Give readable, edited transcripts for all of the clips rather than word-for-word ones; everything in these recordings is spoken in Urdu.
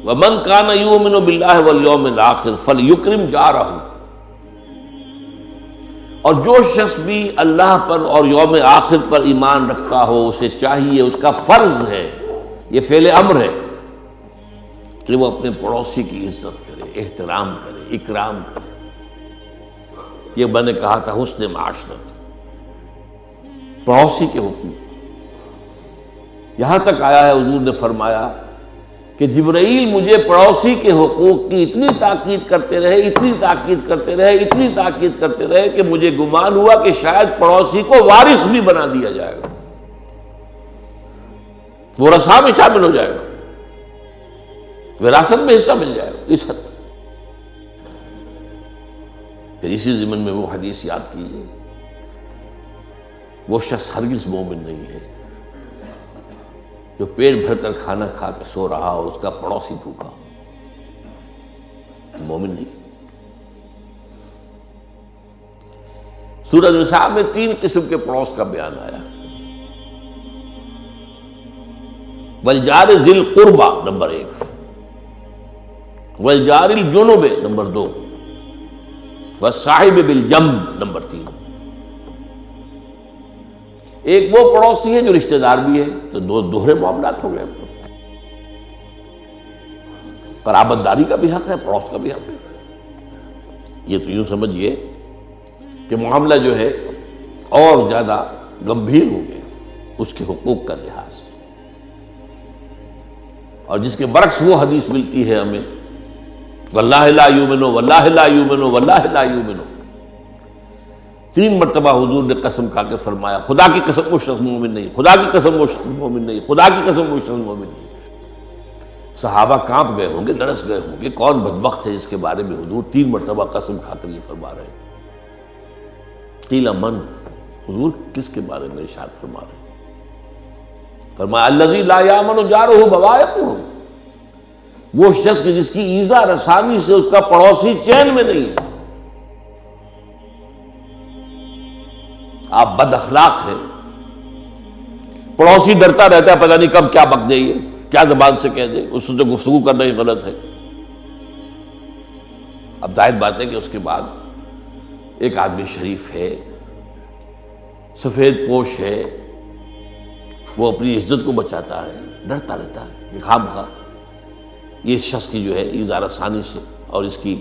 ومن کان یؤمن باللہ والیوم الآخر فلیکرم جارہ، اور جو شخص بھی اللہ پر اور یوم آخر پر ایمان رکھتا ہو اسے چاہیے، اس کا فرض ہے، یہ فعل امر ہے کہ وہ اپنے پڑوسی کی عزت کرے، احترام کرے، اکرام کرے۔ یہ میں نے کہا تھا حسن معاشرت، پڑوسی کے حقوق۔ یہاں تک آیا ہے حضور نے فرمایا کہ جبرائیل مجھے پڑوسی کے حقوق کی اتنی تاکید کرتے رہے، اتنی تاکید کرتے رہے، اتنی تاکید کرتے رہے کہ مجھے گمان ہوا کہ شاید پڑوسی کو وارث بھی بنا دیا جائے گا، وہ رثا میں شامل ہو جائے گا، وراثت میں حصہ مل جائے گا، اس حد تک۔ پھر اسی ضمن میں وہ حدیث یاد کیجیے، وہ شخص ہرگز مومن نہیں ہے جو پیٹ بھر کر کھانا کھا کے سو رہا ہو، اس کا پڑوسی بھوکا، مومن نہیں۔ سورہ نساء میں 3 قسم کے پڑوس کا بیان آیا، والجار ذی القربى نمبر 1، والجار الجنب نمبر 2، والصاحب بالجنب نمبر 3۔ ایک وہ پڑوسی ہے جو رشتہ دار بھی ہے، تو دوہرے معاملات ہو گئے، قرابت داری کا بھی حق ہے، پڑوس کا بھی حق ہے۔ یہ تو یوں سمجھیے کہ معاملہ جو ہے اور زیادہ گمبھیر ہو گیا اس کے حقوق کا لحاظ سے۔ اور جس کے برعکس وہ حدیث ملتی ہے ہمیں، واللہ لا یؤمن، واللہ لا یؤمن، واللہ لا یؤمن، 3 مرتبہ حضور نے قسم کھا کے فرمایا خدا کی قسم وہ شخص مومن نہیں، خدا کی قسم وہ شخص مومن نہیں، خدا کی قسم وہ شخص مومن نہیں۔ صحابہ کانپ گئے ہوں گے، لرز گئے ہوں گے، کون بدبخت ہے جس کے بارے میں حضور 3 مرتبہ قسم کھا کر یہ فرما رہے ہیں۔ قیل من، حضور کس کے بارے میں ارشاد فرما رہے ہیں؟ فرمایا الذی لا یامن جارہ بوائقہ، وہ شخص جس کی ایذا رسانی سے اس کا پڑوسی چین میں نہیں ہے۔ آپ بد اخلاق ہیں، پڑوسی ڈرتا رہتا ہے پتہ نہیں کب کیا بک جائیے، کیا زبان سے کہہ دے، اس سے تو گفتگو کرنا ہی غلط ہے۔ اب ظاہر بات ہے کہ اس کے بعد ایک آدمی شریف ہے، سفید پوش ہے، وہ اپنی عزت کو بچاتا ہے، ڈرتا رہتا ہے کہ خام خواہ یہ اس شخص کی جو ہے ایذا رسانی سے اور اس کی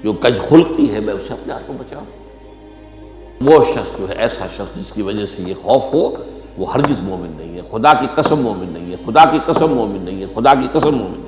جو کج خلقی ہے میں اسے اپنے آپ کو بچاؤں۔ وہ شخص جو ہے ایسا شخص جس کی وجہ سے یہ خوف ہو، وہ ہرگز مومن نہیں ہے، خدا کی قسم مومن نہیں ہے، خدا کی قسم مومن نہیں ہے، خدا کی قسم مومن نہیں ہے۔